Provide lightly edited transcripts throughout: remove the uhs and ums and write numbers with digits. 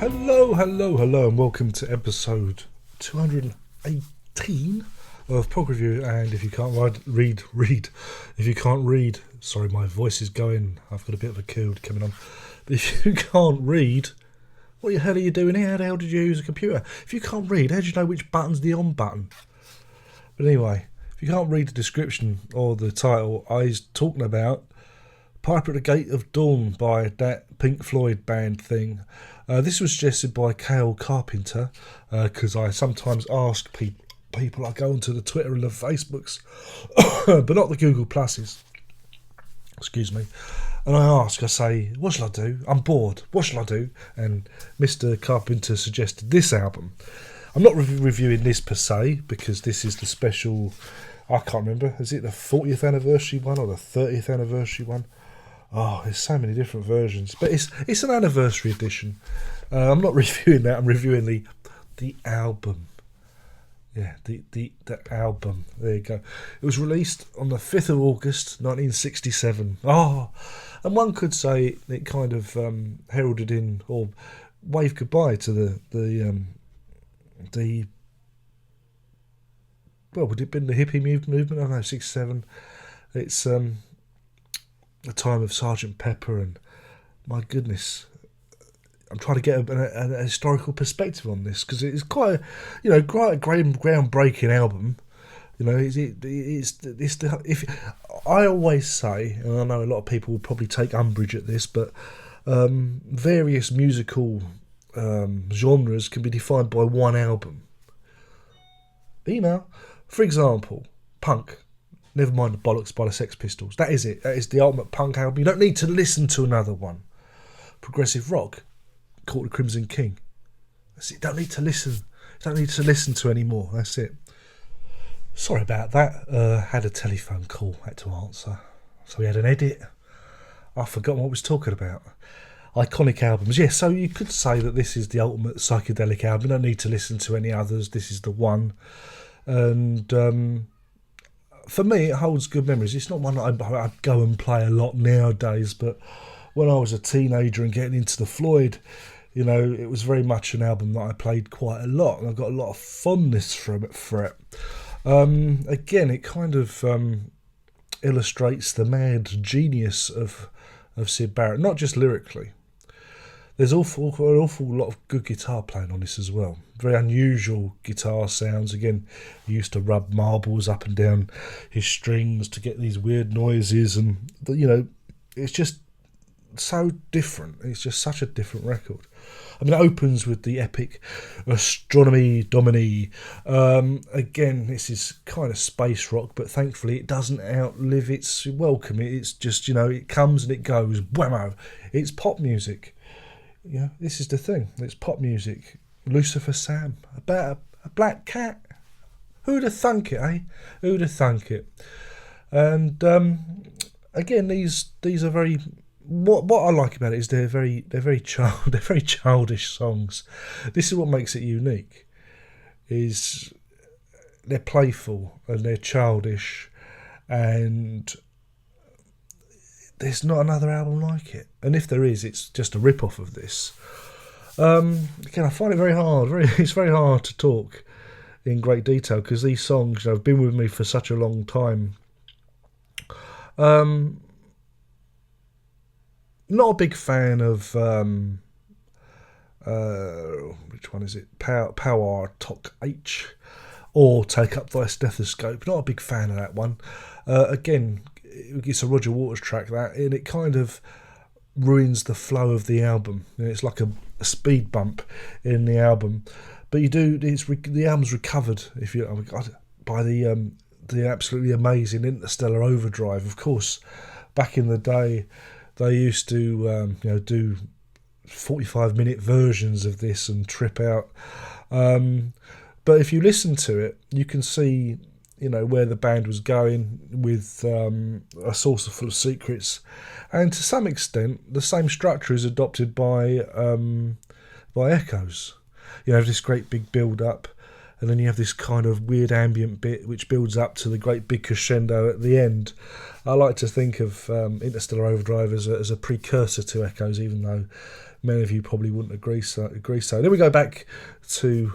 Hello, and welcome to episode 218 of Prog Review. And if you can't read. If you can't read, sorry, my voice is going. I've got a bit of a cold coming on. But if you can't read, what the hell are you doing here? How the hell did you use a computer? If you can't read, how do you know which button's the on button? But anyway, if you can't read the description or the title, I was talking about Piper at the Gate of Dawn by that Pink Floyd band thing. This was suggested by Cale Carpenter, because I sometimes ask people, I go onto the Twitter and the Facebooks, but not the Google Pluses, excuse me, and I say, what shall I do? I'm bored, what shall I do? And Mr. Carpenter suggested this album. I'm not reviewing this per se, because this is the special, I can't remember, is it the 40th anniversary one or the 30th anniversary one? Oh, there's so many different versions, but it's an anniversary edition. I'm not reviewing that. I'm reviewing the album. Yeah, the album. There you go. It was released on the 5th of August, 1967. Oh, and one could say it kind of heralded in or waved goodbye to the well, would it have been the hippie movement? I don't know, 67. It's the time of Sergeant Pepper, and my goodness, I'm trying to get a historical perspective on this, because it's quite a groundbreaking album. You know, if I always say, and I know a lot of people will probably take umbrage at this, but various musical genres can be defined by one album. Email, for example, punk. Never mind the bollocks by the Sex Pistols. That is it. That is the ultimate punk album. You don't need to listen to another one. Progressive rock, Caught the Crimson King. That's it. Don't need to listen. You don't need to listen to anymore. That's it. Sorry about that. Had a telephone call. Had to answer. So we had an edit. I've forgotten what I was talking about. Iconic albums. Yeah, so you could say that this is the ultimate psychedelic album. You don't need to listen to any others. This is the one. And for me, it holds good memories. It's not one that I go and play a lot nowadays, but when I was a teenager and getting into the Floyd, you know, it was very much an album that I played quite a lot, and I've got a lot of fondness for it. Again, it kind of illustrates the mad genius of Syd Barrett, not just lyrically. There's an awful lot of good guitar playing on this as well. Very unusual guitar sounds. Again, he used to rub marbles up and down his strings to get these weird noises, and you know, it's just so different. It's just such a different record. I mean, it opens with the epic Astronomy Domini. Again, this is kind of space rock, but thankfully it doesn't outlive its welcome. It's just, you know, it comes and it goes. Whammo! It's pop music. Yeah, this is the thing. It's pop music. Lucifer Sam, about a black cat. Who'd have thunk it, eh? Who'd have thunk it? And again, these are very. What I like about it is they're very childish songs. This is what makes it unique. Is they're playful and they're childish, and there's not another album like it. And if there is, it's just a rip-off of this. Again, I find it very hard. It's very hard to talk in great detail, because these songs, you know, have been with me for such a long time. Not a big fan of which one is it? Power Talk H or Take Up Thy Stethoscope. Not a big fan of that one. Again, it's a Roger Waters track, that, and it kind of ruins the flow of the album. It's like a speed bump in the album, but the album's recovered by the absolutely amazing Interstellar Overdrive. Of course, back in the day, they used to do 45-minute versions of this and trip out. But if you listen to it, you can see, you know, where the band was going with A Saucer Full of Secrets, and to some extent the same structure is adopted by Echoes. You know, this great big build up, and then you have this kind of weird ambient bit which builds up to the great big crescendo at the end. I like to think of Interstellar Overdrive as a precursor to Echoes, even though many of you probably wouldn't agree so. Then we go back to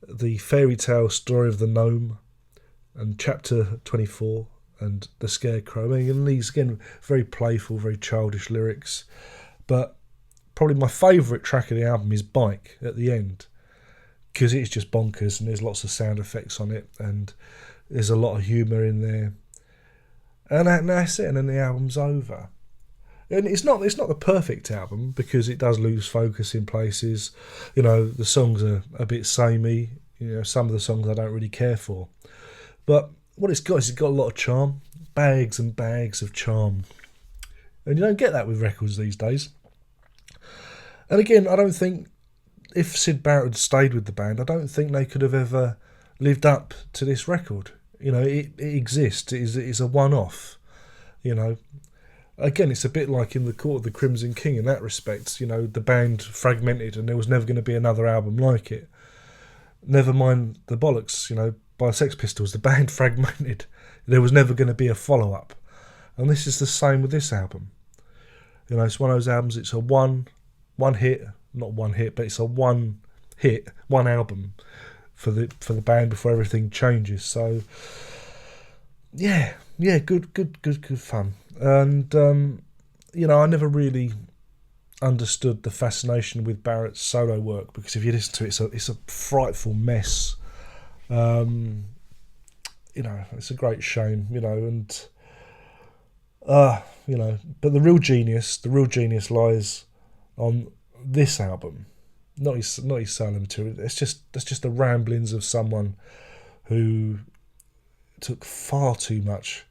the fairy tale story of the gnome and chapter 24 and the scarecrow. And these, again, very playful, very childish lyrics. But probably my favourite track of the album is Bike at the end, because it's just bonkers and there's lots of sound effects on it and there's a lot of humour in there. And that's it, and then the album's over. And it's not the perfect album, because it does lose focus in places. You know, the songs are a bit samey. You know, some of the songs I don't really care for. But what it's got is it's got a lot of charm. Bags and bags of charm. And you don't get that with records these days. And again, I don't think, if Syd Barrett had stayed with the band, I don't think they could have ever lived up to this record. You know, it exists. It is a one-off. You know, again, it's a bit like in the Court of the Crimson King in that respect. You know, the band fragmented and there was never going to be another album like it. Never mind the bollocks, you know, by Sex Pistols, the band fragmented. There was never going to be a follow-up. And this is the same with this album. You know, it's one of those albums, it's a one hit, not one hit, but it's a one hit, one album for the band before everything changes. So yeah, good fun. And you know, I never really understood the fascination with Barrett's solo work, because if you listen to it, it's a frightful mess. You know, it's a great shame, you know, and you know, but the real genius lies on this album. Not his solo material. That's just the ramblings of someone who took far too much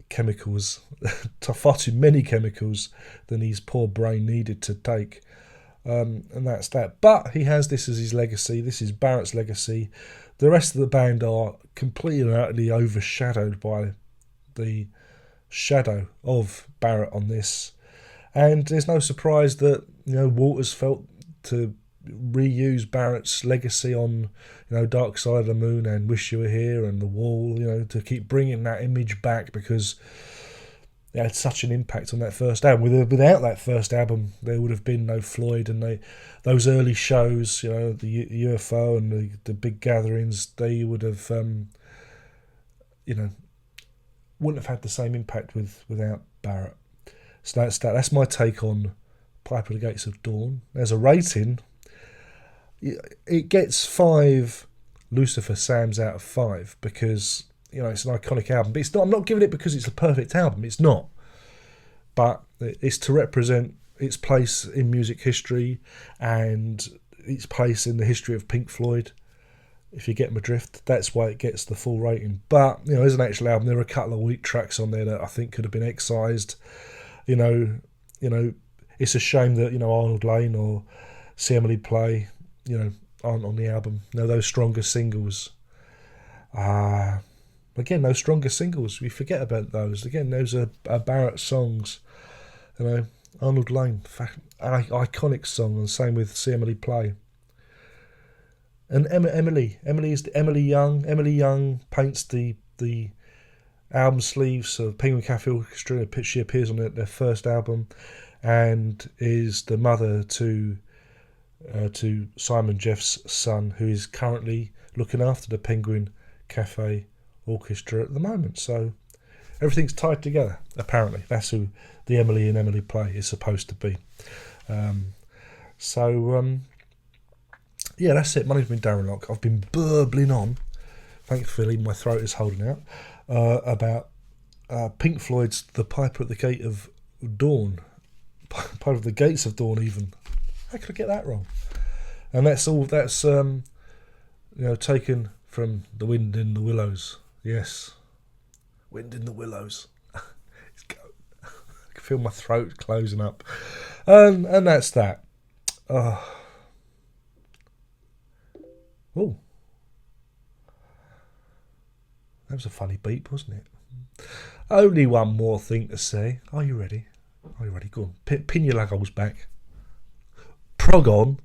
chemicals, far too many chemicals than his poor brain needed to take. And that's that. But he has this as his legacy. This is Barrett's legacy. The rest of the band are completely and utterly overshadowed by the shadow of Barrett on this, and there's no surprise that, you know, Waters felt to reuse Barrett's legacy on, you know, Dark Side of the Moon and Wish You Were Here and The Wall, you know, to keep bringing that image back, because it had such an impact on that first album. Without that first album, there would have been no Floyd, and those early shows, you know, the UFO and the big gatherings, they would have, you know, wouldn't have had the same impact without Barrett. So that's my take on Piper at the Gates of Dawn. As a rating, it gets 5 Lucifer Sams out of 5, because, you know, it's an iconic album. But it's not. I'm not giving it because it's a perfect album. It's not. But it's to represent its place in music history and its place in the history of Pink Floyd. If you get my drift, that's why it gets the full rating. But, you know, as an actual album, there are a couple of weak tracks on there that I think could have been excised. You know, it's a shame that, you know, Arnold Lane or See Emily Play, you know, aren't on the album. You know, those stronger singles. Again, those stronger singles, we forget about those. Again, those are Barrett songs. You know, Arnold Lane, iconic song, and same with See Emily Play. And Emily Young. Emily Young paints the album sleeves of Penguin Cafe Orchestra. She appears on their first album, and is the mother to Simon Jeff's son, who is currently looking after the Penguin Cafe Orchestra at the moment. So everything's tied together. Apparently, that's who the Emily and Emily Play is supposed to be. Yeah, that's it. My name's been Darren Locke. I've been burbling on, thankfully my throat is holding out, about Pink Floyd's The Piper at the Gate of Dawn. Piper at the Gates of Dawn, even. How could I get that wrong? And that's you know, taken from The Wind in the Willows. Yes, Wind in the Willows. Let's go. I can feel my throat closing up. And that's that. Oh, that was a funny beep, wasn't it? Only one more thing to say. Are you ready? Are you ready? Go on. Pin your lug holes back. Prog on,